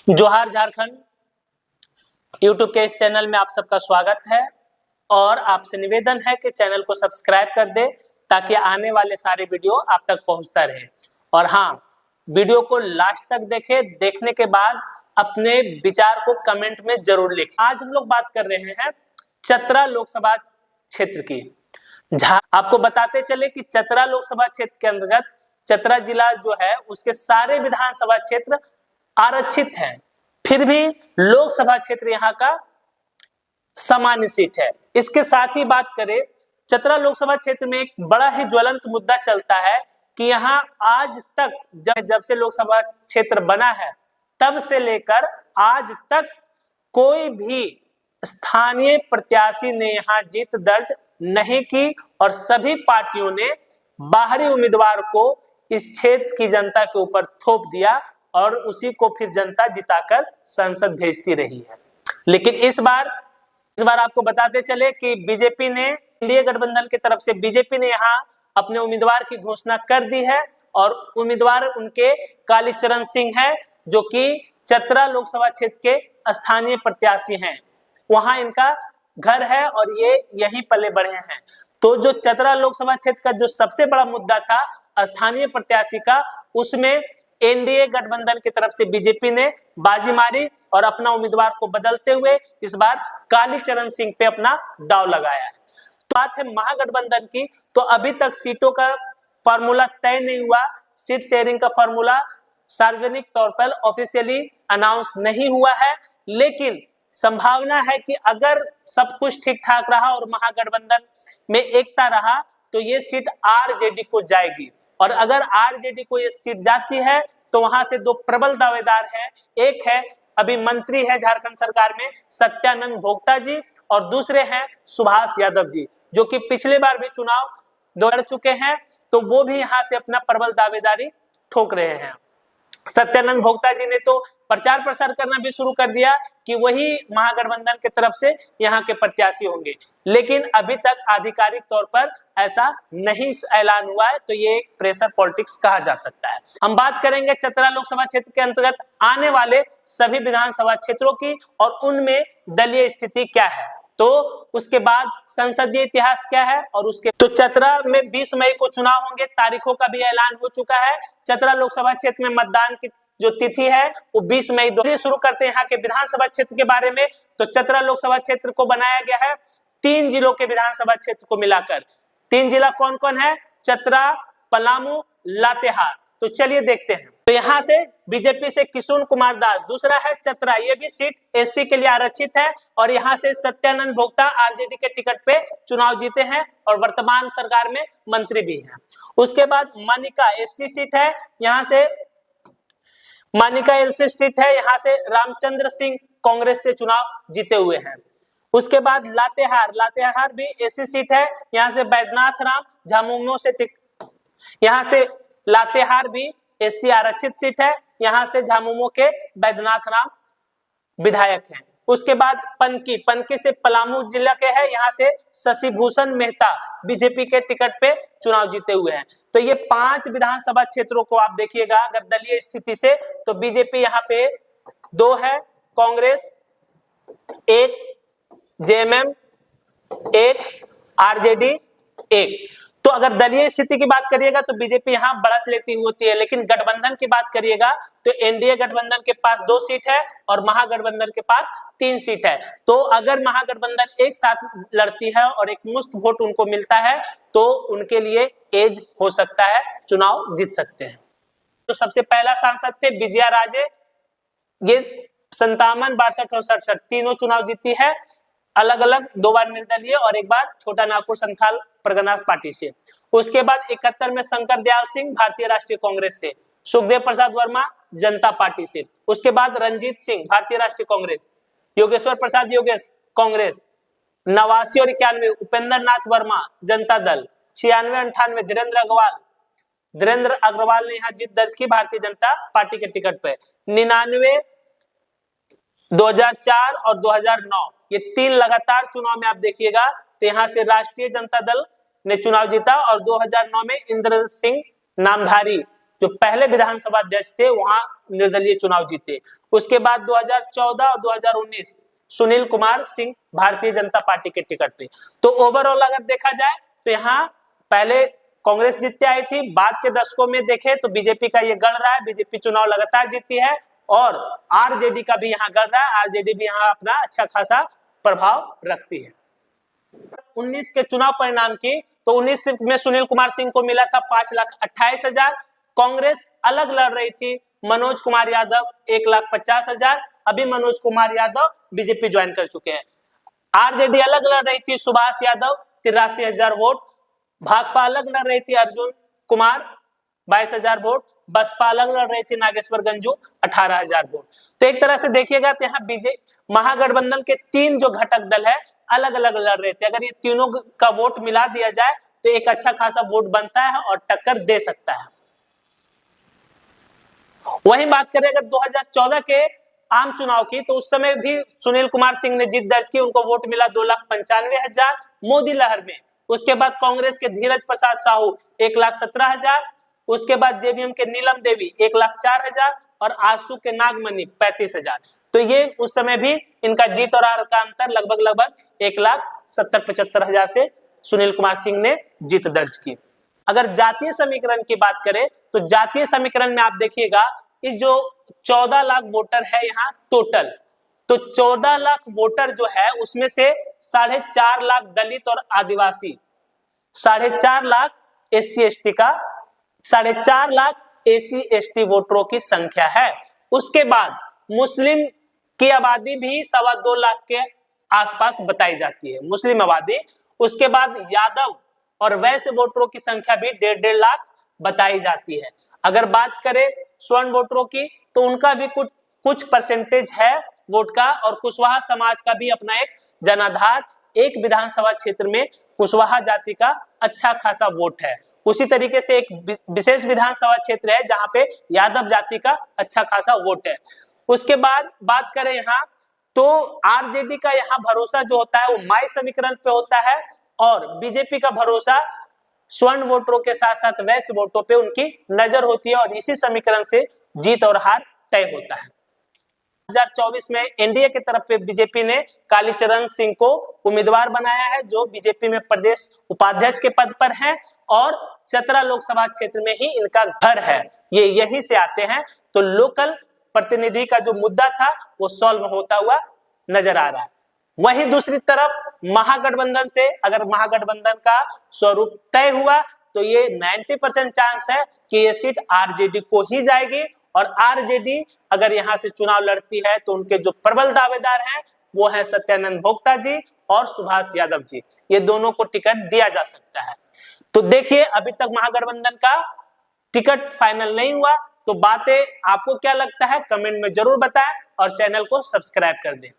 जोहार झारखंड यूट्यूब के इस चैनल में आप सबका स्वागत है और आपसे निवेदन है कि चैनल को सब्सक्राइब कर दे ताकि आने वाले सारे वीडियो आप तक पहुंचता रहे। और हाँ, वीडियो को लास्ट तक देखें, देखने के बाद अपने विचार को कमेंट में जरूर लिखें। आज हम लोग बात कर रहे हैं चतरा लोकसभा क्षेत्र की। आपको बताते चले कि चतरा लोकसभा क्षेत्र के अंतर्गत चतरा जिला जो है उसके सारे विधानसभा क्षेत्र आरक्षित है, फिर भी लोकसभा क्षेत्र यहाँ का सामान्य सीट है। इसके साथ ही बात करें, चतरा लोकसभा क्षेत्र में एक बड़ा ही ज्वलंत मुद्दा चलता है कि यहाँ आज तक जब से लोकसभा क्षेत्र बना है तब से लेकर आज तक कोई भी स्थानीय प्रत्याशी ने यहाँ जीत दर्ज नहीं की और सभी पार्टियों ने बाहरी उम्मीदवार को इस क्षेत्र की जनता के ऊपर थोप दिया और उसी को फिर जनता जिताकर संसद भेजती रही है। लेकिन इस बार आपको बताते चले कि बीजेपी ने, एनडीए गठबंधन की तरफ से बीजेपी ने यहाँ अपने उम्मीदवार की घोषणा कर दी है और उम्मीदवार उनके कालीचरण सिंह है, जो कि चतरा लोकसभा क्षेत्र के स्थानीय प्रत्याशी हैं। वहां इनका घर है और ये यहीं पले बढ़े हैं। तो जो चतरा लोकसभा क्षेत्र का जो सबसे बड़ा मुद्दा था स्थानीय प्रत्याशी का, उसमें एनडीए गठबंधन की तरफ से बीजेपी ने बाजी मारी और अपना उम्मीदवार को बदलते हुए इस बार कालीचरण सिंह पे अपना दांव लगाया है। तो बात है महागठबंधन की, तो अभी तक सीटों का फार्मूला तय नहीं हुआ। सीट शेयरिंग का फार्मूला सार्वजनिक तौर पर ऑफिशियली अनाउंस नहीं हुआ है, लेकिन संभावना है कि अगर सब कुछ ठीक ठाक रहा और महागठबंधन में एकता रहा तो ये सीट आरजेडी को जाएगी। और अगर आरजेडी को ये सीट जाती है तो वहां से दो प्रबल दावेदार हैं। एक है अभी मंत्री है झारखंड सरकार में सत्यानंद भोक्ता जी और दूसरे हैं सुभाष यादव जी, जो कि पिछले बार भी चुनाव लड़ चुके हैं, तो वो भी यहाँ से अपना प्रबल दावेदारी ठोक रहे हैं। सत्यानंद भोक्ता जी ने तो प्रचार प्रसार करना भी शुरू कर दिया कि वही महागठबंधन की तरफ से यहाँ के प्रत्याशी होंगे, लेकिन अभी तक आधिकारिक तौर पर ऐसा नहीं ऐलान हुआ है, तो ये एक प्रेशर पॉलिटिक्स कहा जा सकता है। हम बात करेंगे चतरा लोकसभा क्षेत्र के अंतर्गत आने वाले सभी विधानसभा क्षेत्रों की और उनमें दलीय स्थिति क्या है, तो उसके बाद संसदीय इतिहास क्या है और उसके तो चतरा में 20 मई को चुनाव होंगे, तारीखों का भी ऐलान हो चुका है। चतरा लोकसभा क्षेत्र में मतदान की जो तिथि है वो 20 मई। शुरू करते हैं यहाँ के विधानसभा क्षेत्र के बारे में। तो चतरा लोकसभा क्षेत्र को बनाया गया है 3 जिलों के विधानसभा क्षेत्र को मिलाकर। 3 जिला कौन कौन है? चतरा, पलामू, लातेहार। तो चलिए देखते हैं। तो यहाँ से बीजेपी से किशुन कुमार दास, दूसरा है चतरा, ये भी सीट एससी के लिए आरक्षित है और यहाँ से सत्यानंद भोक्ता आरजेडी के टिकट पे चुनाव जीते हैं और वर्तमान सरकार में मंत्री भी हैं। उसके बाद मानिका एसटी सीट है, यहाँ से मानिका एससी सीट है, यहाँ से रामचंद्र सिंह कांग्रेस से चुनाव जीते हुए हैं। उसके बाद लातेहार भी एससी सीट है, यहाँ से बैद्यनाथ राम झामुमो से यहाँ से लातेहार भी एससी आरक्षित सीट है, यहाँ से झामुमो के बैद्यनाथ राम विधायक हैं। उसके बाद पनकी से पलामू जिला के हैं, यहाँ से शशिभूषण मेहता बीजेपी के टिकट पे चुनाव जीते हुए हैं। तो ये 5 विधानसभा क्षेत्रों को आप देखिएगा अगर दलीय स्थिति से, तो बीजेपी यहाँ पे 2 है, कांग्रेस 1, जेएमएम 1, आरजेडी 1। तो अगर दलीय स्थिति की बात करिएगा तो बीजेपी यहाँ बढ़त लेती होती है, लेकिन गठबंधन की बात करिएगा तो एनडीए गठबंधन के पास 2 सीट है और महागठबंधन के पास 3 सीट है। तो अगर महागठबंधन एक साथ लड़ती है और एक मुश्त वोट उनको मिलता है तो उनके लिए एज हो सकता है, चुनाव जीत सकते हैं। तो सबसे पहला सांसद थे विजया राजे, ये 57, 62 और 67 तीनों चुनाव जीती है, अलग अलग 2 बार निर्दलीय और 1 बार छोटा नागपुर संथाल परगना पार्टी से। उसके बाद 71 में शंकर दयाल सिंह भारतीय राष्ट्रीय कांग्रेस से, सुखदेव प्रसाद वर्मा जनता पार्टी से। उसके बाद रंजीत सिंह भारतीय राष्ट्रीय कांग्रेस, योगेश्वर प्रसाद योगेश कांग्रेस, 89 और 91 उपेंद्र नाथ वर्मा जनता दल, 96, 98 धीरेन्द्र अग्रवाल ने यहाँ जीत दर्ज की भारतीय जनता पार्टी के टिकट पे। 99, 2004 और 2009 ये 3 लगातार चुनाव में आप देखिएगा तो यहाँ से राष्ट्रीय जनता दल ने चुनाव जीता और 2009 में इंद्र सिंह नामधारी जो पहले विधानसभा अध्यक्ष थे वहां निर्दलीय चुनाव जीते। उसके बाद 2014 और 2019 सुनील कुमार सिंह भारतीय जनता पार्टी के टिकट पे। तो ओवरऑल अगर देखा जाए तो यहाँ पहले कांग्रेस जीतती आई थी, बाद के दशकों में देखे तो बीजेपी का ये गढ़ रहा है, बीजेपी चुनाव लगातार जीती है और आरजेडी का भी यहाँ गढ़ रहा है, आरजेडी भी यहाँ अपना अच्छा खासा प्रभाव रखती है। 19 के चुनाव परिणाम की तो 19 में सुनील कुमार सिंह को मिला था 5,28,000। कांग्रेस अलग लड़ रही थी, मनोज कुमार यादव 1,50,000। अभी मनोज कुमार यादव बीजेपी ज्वाइन कर चुके हैं। आरजेडी अलग लड़ रही थी, सुभाष यादव 83,000 वोट। भाकपा अलग लड़ रही थी, अर्जुन कुमार 22,000 वोट। बसपा अलग लड़ रही थी, नागेश्वर गंजू 18,000 वोट। तो एक तरह से देखिएगा तो यहाँ महागठबंधन के 3 जो घटक दल है अलग अलग लड़ रहे थे। अगर ये तीनों का वोट मिला दिया जाए तो एक अच्छा खासा वोट बनता है और टक्कर दे सकता है। वहीं बात करें अगर 2014 के आम चुनाव की तो उस समय भी सुनील कुमार सिंह ने जीत दर्ज की, उनको वोट मिला 2,95,000 मोदी लहर में। उसके बाद कांग्रेस के धीरज प्रसाद साहू 1,17,000। उसके बाद जेवीएम के नीलम देवी 1,04,000 और आसू के नागमणि 35,000। तो ये उस समय भी इनका जीत और हार का अंतर लगभग 1,70,75,000 से सुनील कुमार सिंह ने जीत दर्ज की। अगर जातीय समीकरण की बात करें तो जातीय समीकरण में आप देखिएगा इस जो 14 लाख वोटर है यहाँ टोटल, तो 14 लाख वोटर जो है उसमें से 4.5 लाख दलित और आदिवासी, 4.5 लाख SC/ST का, 4.5 लाख SC/ST वोटरों की संख्या है। उसके बाद मुस्लिम की आबादी भी 2.25 लाख के आसपास बताई जाती है, मुस्लिम आबादी। उसके बाद यादव और वैश्य वोटरों की संख्या भी 1.5 लाख बताई जाती है। अगर बात करें स्वर्ण वोटरों की तो उनका भी कुछ परसेंटेज है वोट का, और कुशवाहा समाज का भी अपना एक जनाधार एक विधानसभा क्षेत्र में कुशवाहा जाति का अच्छा खासा वोट है। उसी तरीके से एक विशेष विधानसभा क्षेत्र है जहां पे यादव जाति का अच्छा खासा वोट है। उसके बाद बात करें यहाँ तो आरजेडी का यहाँ भरोसा जो होता है वो माई समीकरण पे होता है और बीजेपी का भरोसा स्वर्ण वोटरों के साथ साथ वैश्य वोटों पे उनकी नजर होती है और इसी समीकरण से जीत और हार तय होता है। 2024 में एनडीए की तरफ पे बीजेपी ने कालीचरण सिंह को उम्मीदवार बनाया है जो बीजेपी में प्रदेश उपाध्यक्ष के पद पर हैं और चतरा लोकसभा क्षेत्र में ही इनका घर है, ये यहीं से आते हैं। तो लोकल प्रतिनिधि का जो मुद्दा था वो सॉल्व होता हुआ नजर आ रहा है। वहीं दूसरी तरफ महागठबंधन से अगर महागठबंधन का स्वरूप तय हुआ तो ये 90% चांस है कि ये सीट आरजेडी को ही जाएगी और आरजेडी अगर यहां से चुनाव लड़ती है तो उनके जो प्रबल दावेदार हैं वो हैं सत्यानंद भोक्ता जी और सुभाष यादव जी, ये दोनों को टिकट दिया जा सकता है। तो देखिए अभी तक महागठबंधन का टिकट फाइनल नहीं हुआ, तो बातें आपको क्या लगता है कमेंट में जरूर बताएं और चैनल को सब्सक्राइब कर दें।